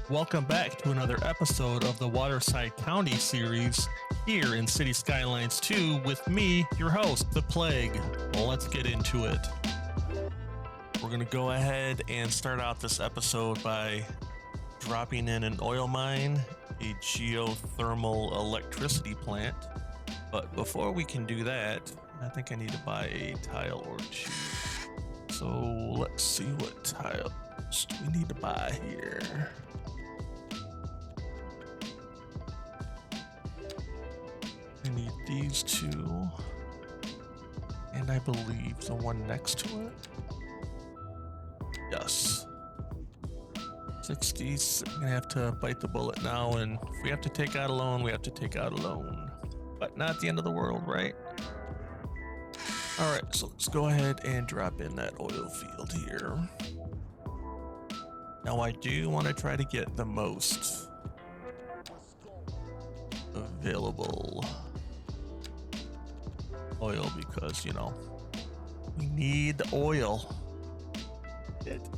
Welcome back to another episode of the WaterSide County series here in City Skylines 2 with me, your host, The Plague. Well, let's get into it. We're going to go ahead and start out this episode by dropping in an oil mine, a geothermal electricity plant. But before we can do that, I think I need to buy a tile or two. So let's see what tiles do we need to buy here. I need these two, and I believe the one next to it. Yes. 60. I'm gonna have to bite the bullet now, and if we have to take out a loan, we have to take out a loan. But not the end of the world, right? Alright, so let's go ahead and drop in that oil field here. Now I do want to try to get the most available oil because, you know, we need the oil. Let's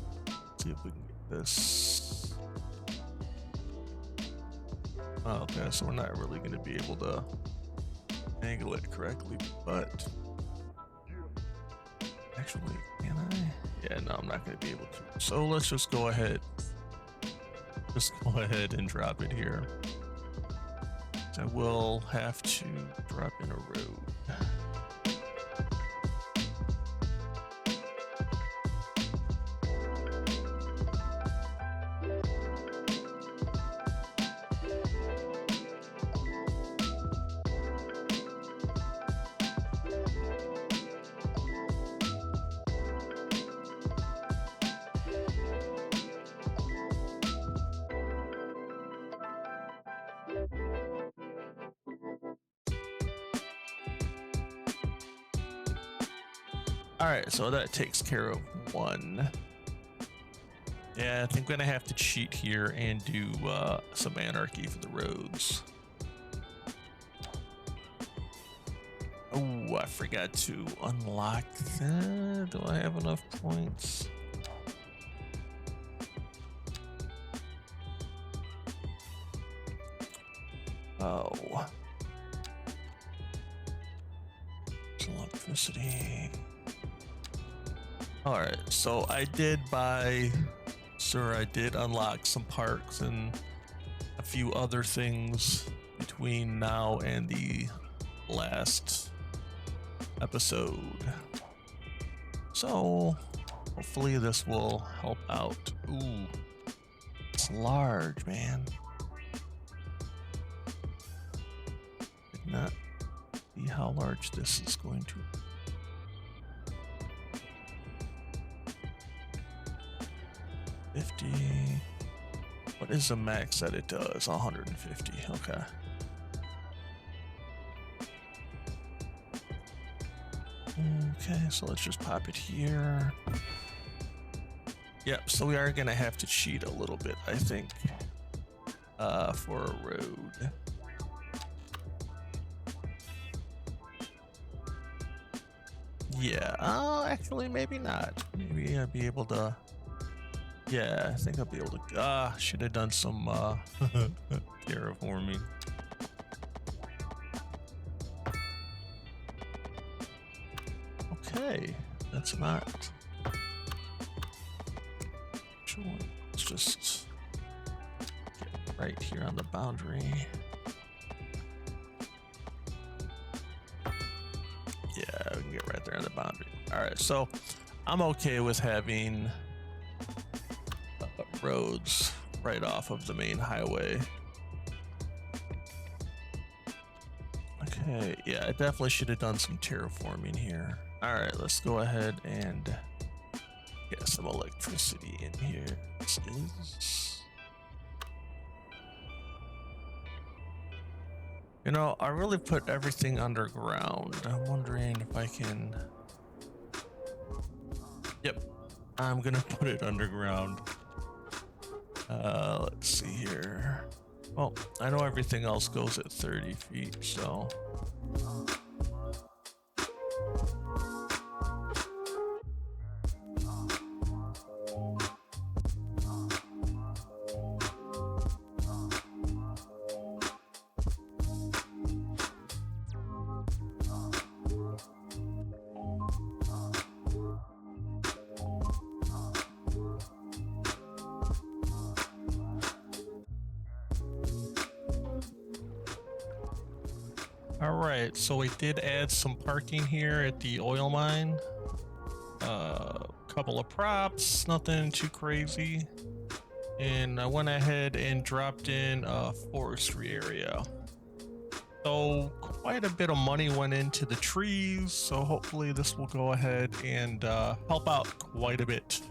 see if we can get this. Oh, okay, so we're not really going to be able to angle it correctly, but actually, can I? Yeah, no, I'm not going to be able to. So let's just go ahead. Just go ahead and drop it here. I will have to drop in a road. Alright, so that takes care of one. Yeah, I think I'm gonna have to cheat here and do some Anarchy for the roads. Oh, I forgot to unlock that. Do I have enough points? Oh. Electricity. Alright, so I did unlock some parks and a few other things between now and the last episode. So hopefully this will help out. Ooh, it's large, man. Did not see how large this is going to be. What is the max that it does? 150. Okay. Okay, so let's just pop it here. Yep, so we are gonna have to cheat a little bit, I think, for a road. Yeah, actually maybe not. Maybe I'll be able to. Yeah, I think I'll be able to. Should have done some terraforming. Okay, that's not. Let's just get right here on the boundary. Yeah, we can get right there on the boundary. All right, so I'm okay with having roads right off of the main highway. Okay, yeah, I definitely should have done some terraforming here. All right, let's go ahead and get some electricity in here. This is... You know, I really put everything underground. I'm wondering if I can... Yep, I'm gonna put it underground. Let's see here. Well, I know everything else goes at 30 feet, so... All right, so we did add some parking here at the oil mine. Couple of props, nothing too crazy. And I went ahead and dropped in a forestry area. So quite a bit of money went into the trees, so hopefully this will go ahead and help out quite a bit.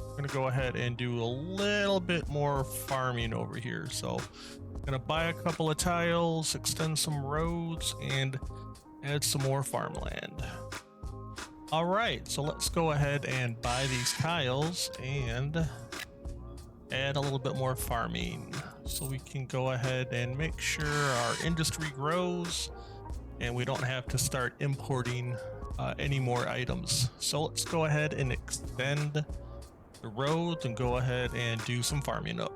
I'm gonna go ahead and do a little bit more farming over here. So I'm gonna buy a couple of tiles, extend some roads, and add some more farmland. All right, so let's go ahead and buy these tiles and add a little bit more farming so we can go ahead and make sure our industry grows and we don't have to start importing any more items. So let's go ahead and extend the roads and go ahead and do some farming up.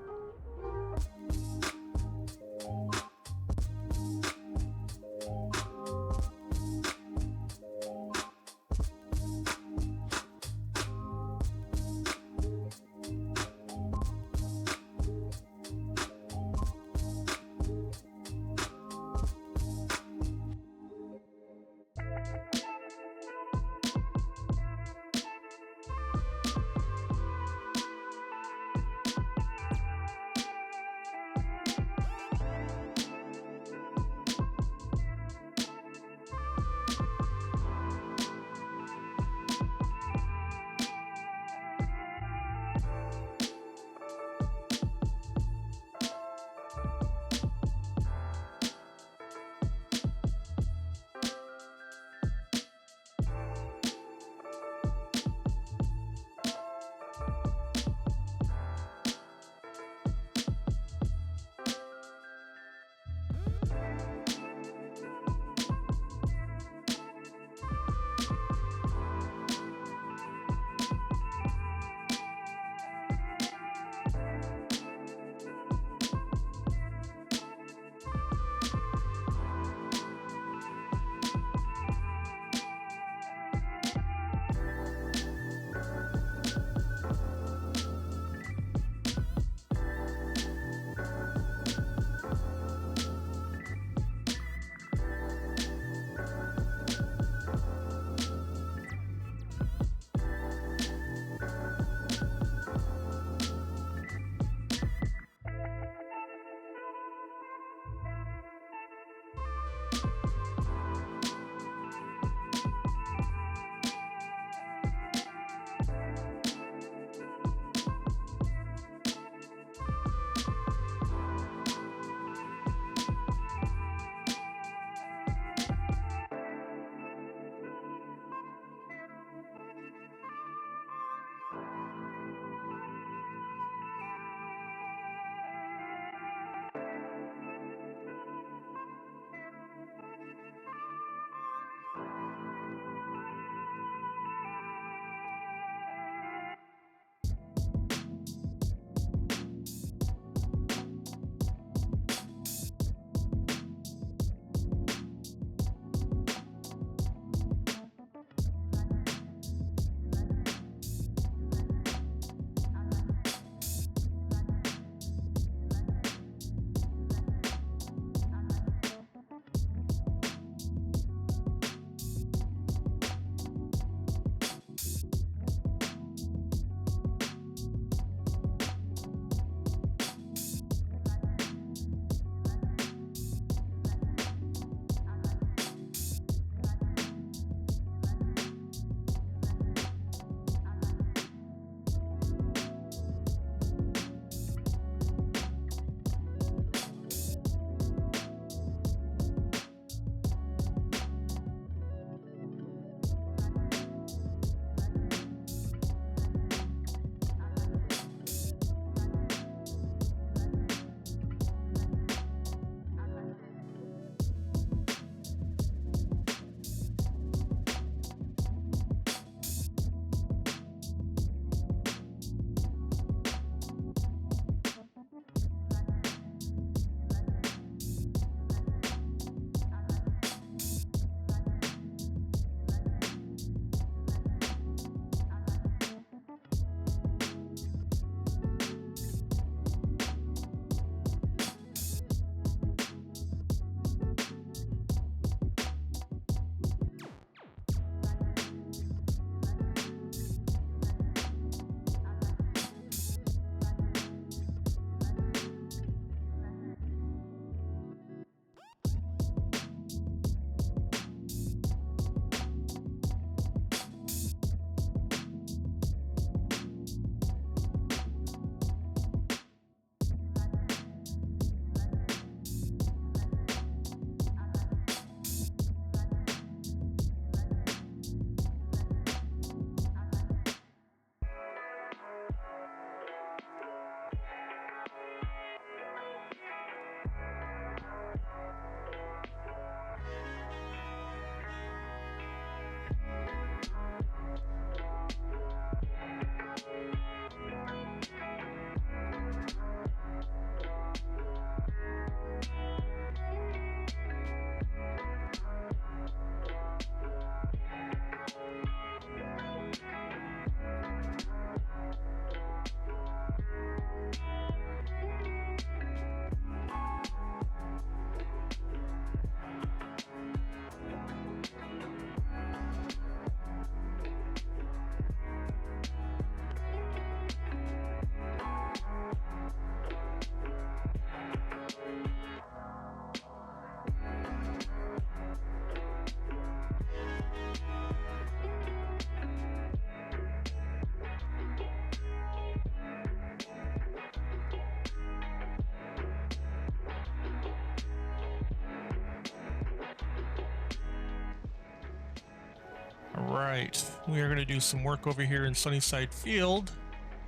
right, we are going to do some work over here in Sunnyside Field.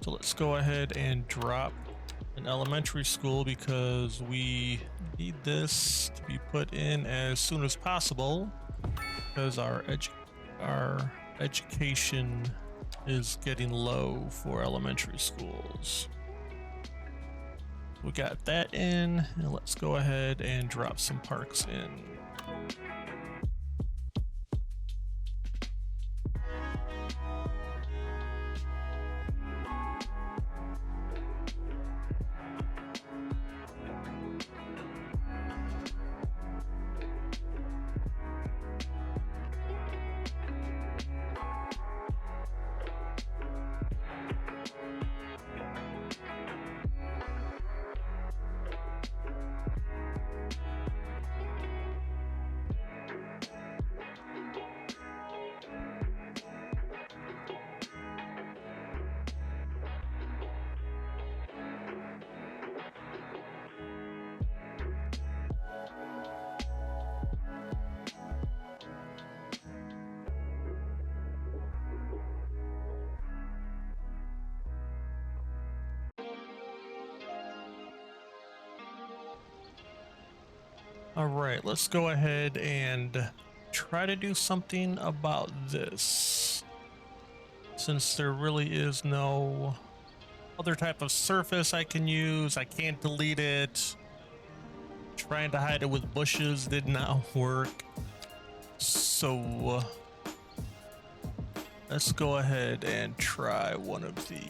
So let's go ahead and drop an elementary school because we need this to be put in as soon as possible because our education is getting low for elementary schools. We got that in, and let's go ahead and drop some parks in. All right, let's go ahead and try to do something about this. Since there really is no other type of surface I can use, I can't delete it. Trying to hide it with bushes did not work. So let's go ahead and try one of these.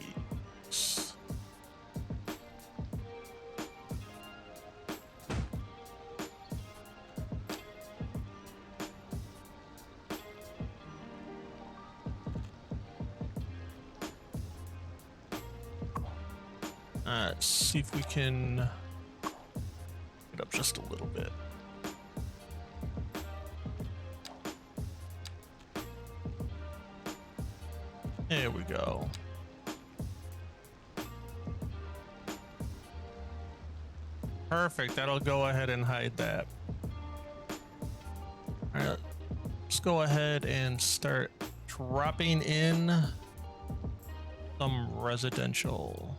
Let's see if we can get up just a little bit. There we go. Perfect, that'll go ahead and hide that. All right, let's go ahead and start dropping in some residential.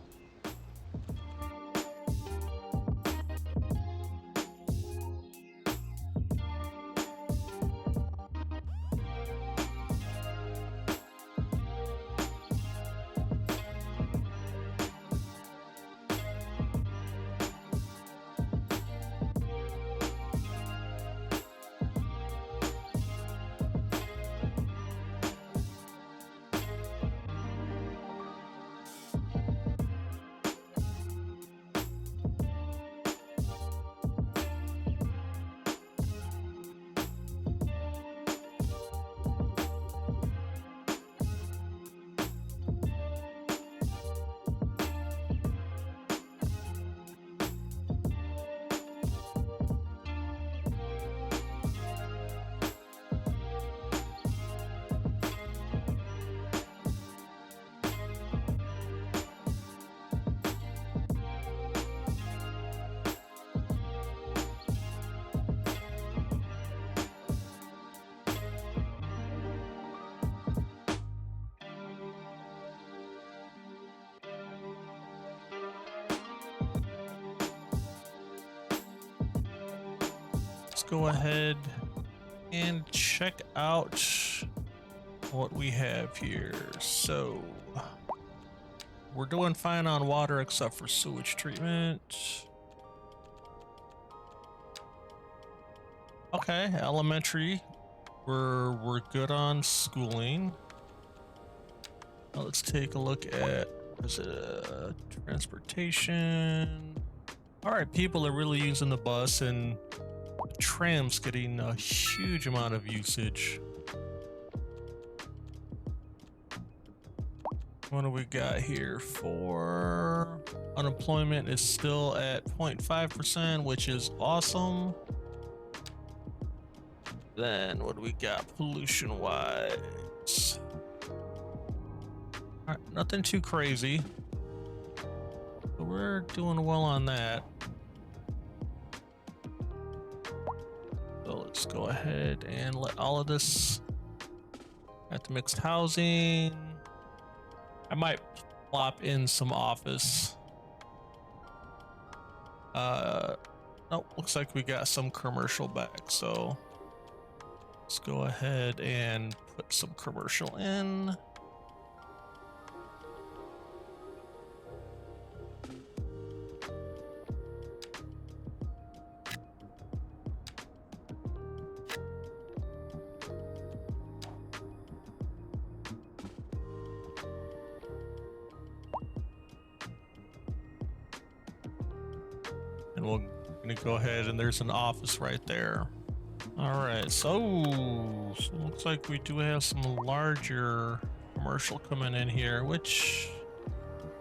Go ahead and check out what we have here. So we're doing fine on water except for sewage treatment. Okay, elementary, we're good on schooling. Now let's take a look at transportation. All right, people are really using the bus, and the tram's getting a huge amount of usage. What do we got here for unemployment? Is still at 0.5%, which is awesome. Then what do we got pollution wise? All right, nothing too crazy. But we're doing well on that. So let's go ahead and let all of this At the mixed housing, I might plop in some office. Nope, looks like we got some commercial back, so let's go ahead and put some commercial in. And we're gonna go ahead, and there's an office right there. All right, so looks like we do have some larger commercial coming in here, which,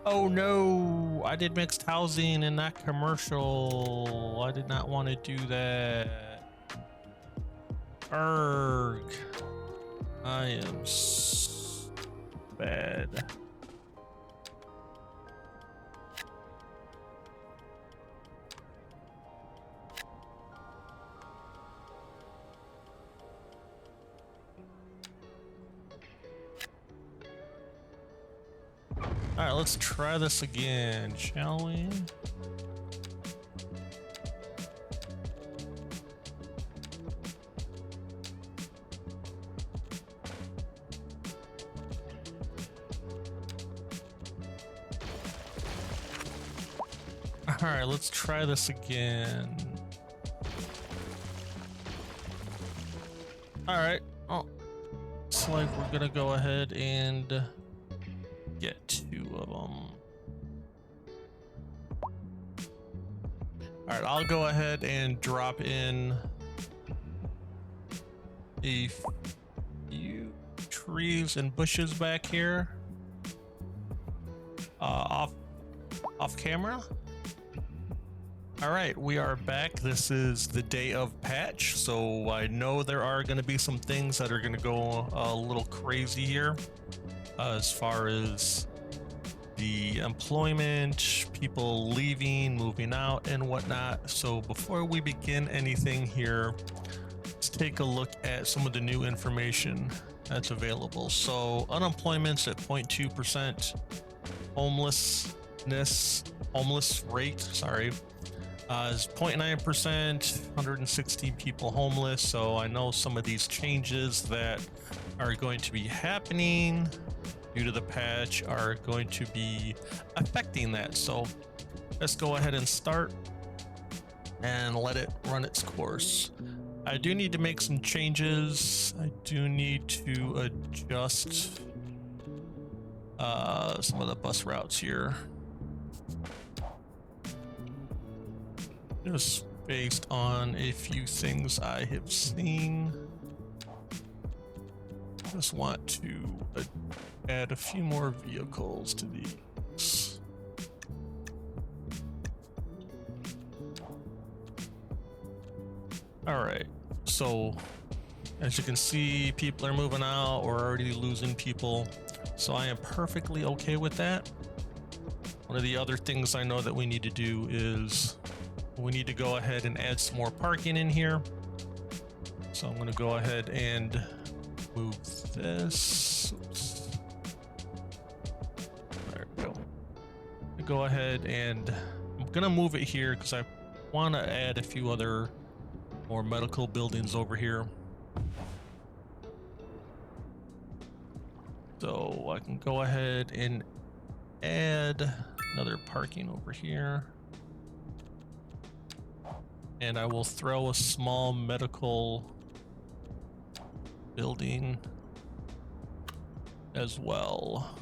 oh no, I did mixed housing and not commercial. I did not want to do that. Erg. I am bad. All right, let's try this again, shall we? All right, let's try this again. All right, oh, looks like we're gonna go ahead and get 2 of them. All right, I'll go ahead and drop in a few trees and bushes back here, off camera. All right, we are back. This is the day of patch, so I know there are going to be some things that are going to go a little crazy here. As far as the employment, people leaving, moving out, and whatnot. So before we begin anything here, let's take a look at some of the new information that's available. So unemployment's at 0.2%, homeless rate, sorry, is 0.9%, 116 people homeless. So I know some of these changes that are going to be happening due to the patch are going to be affecting that. So let's go ahead and start and let it run its course. I do need to make some changes. I do need to adjust some of the bus routes here, just based on a few things I have seen. Just want to add a few more vehicles to these. All right, so as you can see, people are moving out. We're already losing people, so I am perfectly okay with that. One of the other things I know that we need to do is we need to go ahead and add some more parking in here. So I'm going to go ahead and move this. Oops. There we go. Go ahead, and I'm gonna move it here because I want to add a few other more medical buildings over here. So I can go ahead and add another parking over here. And I will throw a small medical building as well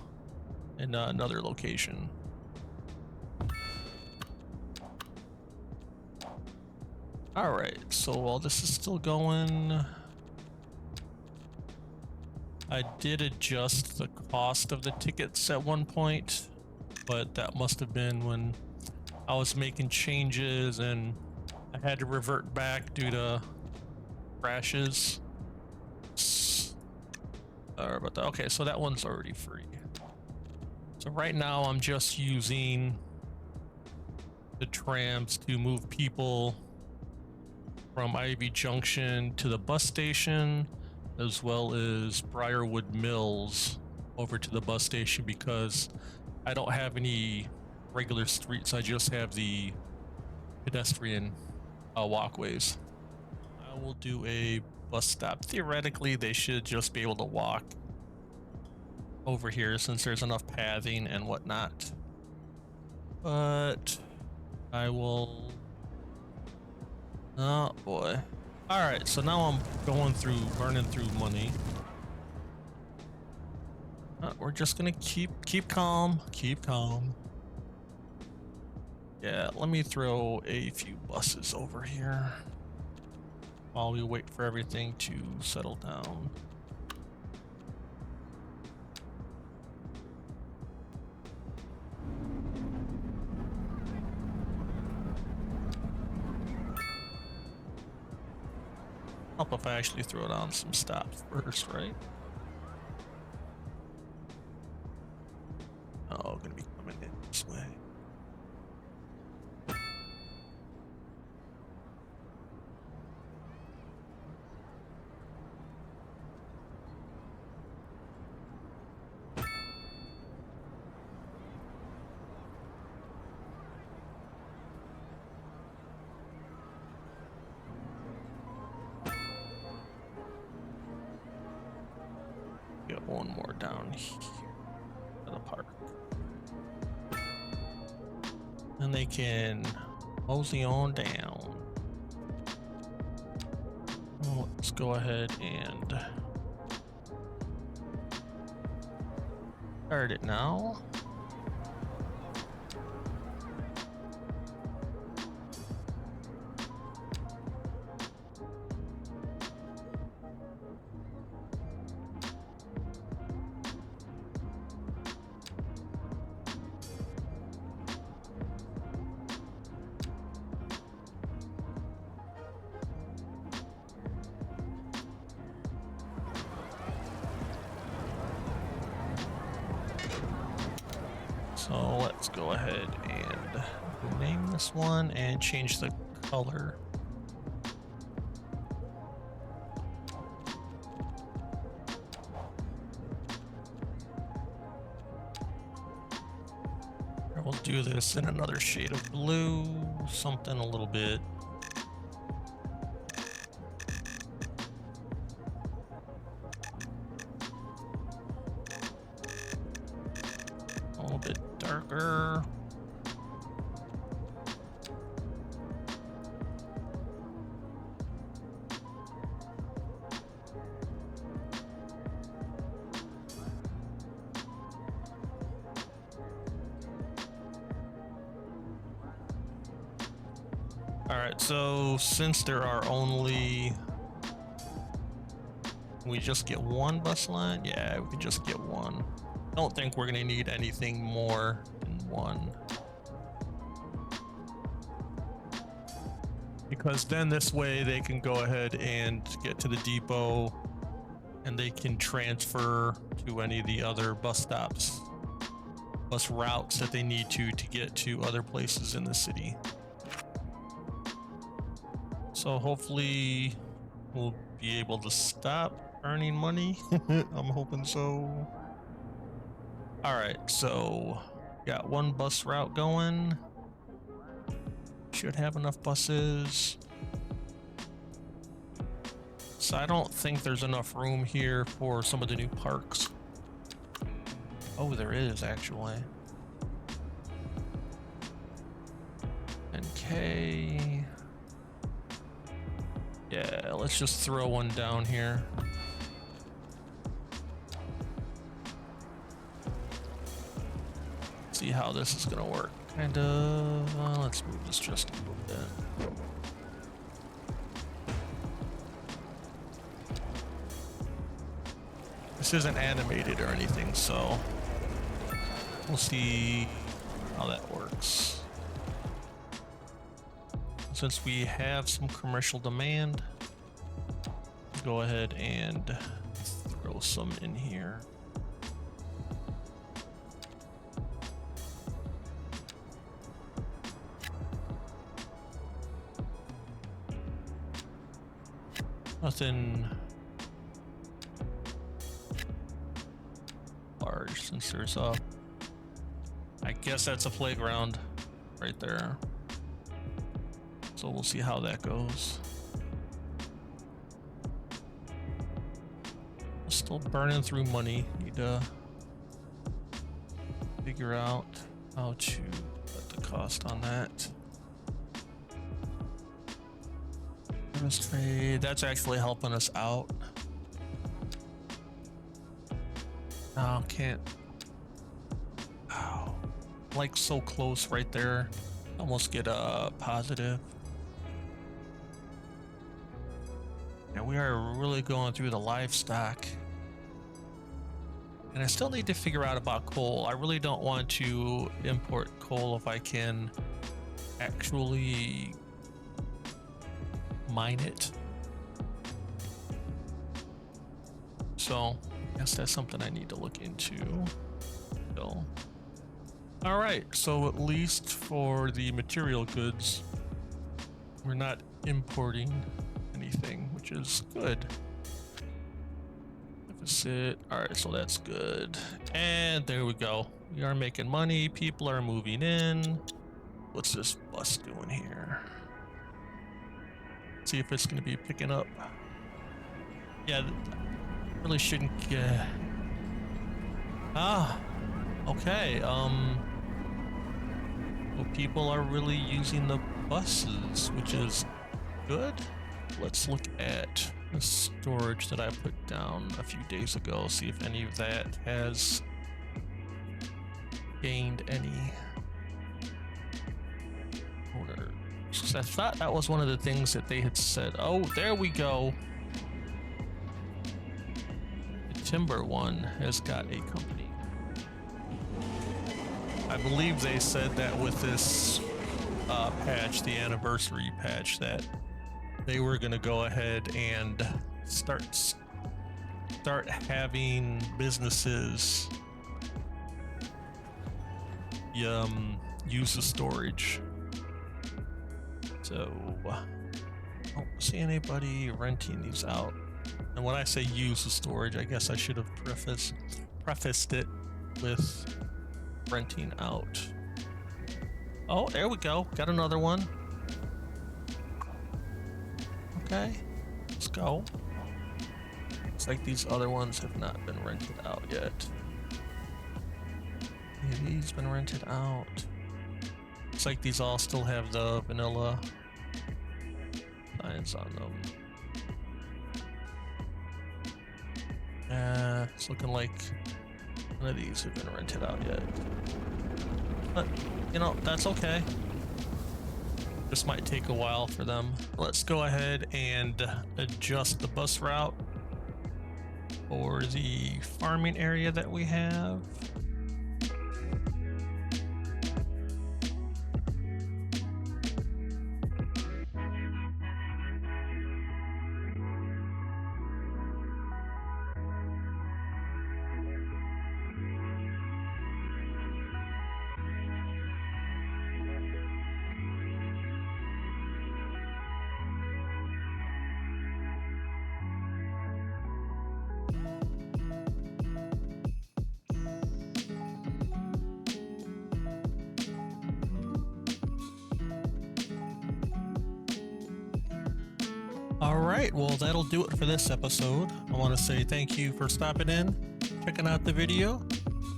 in another location. All right, so while this is still going, I did adjust the cost of the tickets at one point, but that must have been when I was making changes and I had to revert back due to crashes. Sorry about that. Okay, so that one's already free. So right now I'm just using the trams to move people from Ivy Junction to the bus station, as well as Briarwood Mills over to the bus station, because I don't have any regular streets. I just have the pedestrian walkways. I will do a bus stop. Theoretically, they should just be able to walk over here since there's enough pathing and whatnot. But I will... Oh boy. Alright, so now I'm burning through money. We're just gonna keep calm. Yeah, let me throw a few buses over here while we wait for everything to settle down. Help if I actually throw down some stops first, right? Oh, gonna be coming in this way. Get one more down here to the park. And they can mosey on down. Well, let's go ahead and start it now. So let's go ahead and name this one and change the color. We'll do this in another shade of blue, something a little bit darker. All right, so since there are only, we just get one bus line? Yeah, we can just get one. Don't think we're gonna need anything more than one, because then this way they can go ahead and get to the depot and they can transfer to any of the other bus stops, bus routes that they need to get to other places in the city. So hopefully we'll be able to stop earning money. I'm hoping so. All right, so got one bus route going. Should have enough buses. So I don't think there's enough room here for some of the new parks. Oh, there is actually. NK. Yeah, let's just throw one down here. See how this is gonna work. Kind of, let's move this just a little bit. This isn't animated or anything, so we'll see how that works. Since we have some commercial demand, go ahead and throw some in here. Nothing since there's a, I guess that's a playground right there. So we'll see how that goes. Still burning through money. Need to figure out how to put the cost on that. Service trade, that's actually helping us out. No, can't. Wow. Like so close right there. Almost get a positive. And we are really going through the livestock. And I still need to figure out about coal. I really don't want to import coal if I can actually mine it. So I guess that's something I need to look into. So, all right, so at least for the material goods, we're not importing anything, which is good. Deficit. All right, so that's good. And there we go. We are making money. People are moving in. What's this bus doing here? See if it's going to be picking up. Yeah, really shouldn't get. Ah, okay. Well, people are really using the buses, which is good. Let's look at the storage that I put down a few days ago, see if any of that has gained any owners. I thought that was one of the things that they had said. Oh, there we go. The timber one has got a company. I believe they said that with this patch, the anniversary patch, that they were going to go ahead and start having businesses use the storage. So I don't see anybody renting these out. And when I say use the storage, I guess I should have prefaced it with renting out. Oh, there we go. Got another one. Okay, let's go. Looks like these other ones have not been rented out yet. Yeah, these been rented out. Looks like these all still have the vanilla signs on them. It's looking like none of these have been rented out yet. But, you know, that's okay. This might take a while for them. Let's go ahead and adjust the bus route for the farming area that we have. All right, well, that'll do it for this episode. I want to say thank you for stopping in, checking out the video.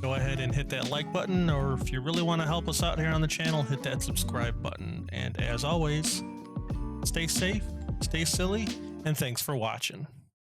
Go ahead and hit that like button, or if you really want to help us out here on the channel, hit that subscribe button. And as always, stay safe, stay silly, and thanks for watching.